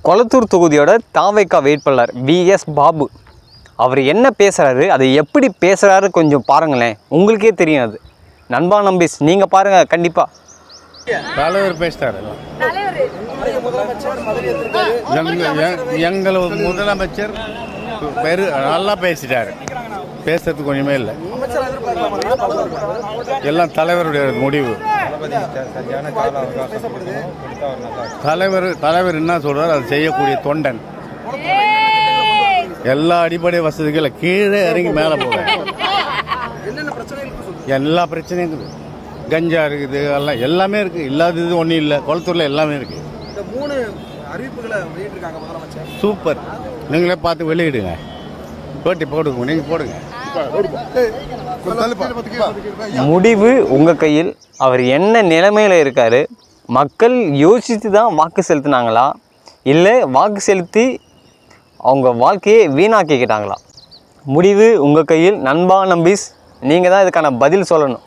கொளத்தூர் தொகுதியோட தாவேக்கா வேட்பாளர் VS பாபு அவர் என்ன பேசுகிறாரு, அதை எப்படி பேசுகிறாரு கொஞ்சம் பாருங்களேன், உங்களுக்கே தெரியும். அது நண்பா நம்பிஸ் நீங்கள் பாருங்கள் கண்டிப்பாக. தலைவர் பேசிட்டார். எங்கள் முதலமைச்சர் நல்லா பேசிட்டார். பேசுறதுக்கு கொஞ்சமே இல்லை. எல்லாம் தலைவருடைய முடிவு. தலைவர் என்ன சொல்றாரு அது செய்யக்கூடிய தொண்டன். எல்லா அடிப்படை வசதிகளை கீழே இறங்கி மேலே போக எல்லா பிரச்சனையும் இருக்குது. கஞ்சா இருக்குது, எல்லாம் எல்லாமே இருக்குது. இல்லாதது ஒன்றும் இல்லை. கொளத்தூரில் எல்லாமே இருக்குது. சூப்பர். நீங்களே பார்த்து வெளியிடுங்க. போட்டி போடுங்க, நீங்கள் போடுங்க. முடிவு உங்கள் கையில். அவர் என்ன நிலைமையில் இருக்கார், மக்கள் யோசித்து தான் வாக்கு செலுத்தினாங்களா இல்லை வாக்கு செலுத்தி அவங்க வாழ்க்கையை வீணாக்கிக்கிட்டாங்களா? முடிவு உங்கள் கையில். நண்பா நம்பிஸ் நீங்கள் தான் இதுக்கான பதில் சொல்லணும்.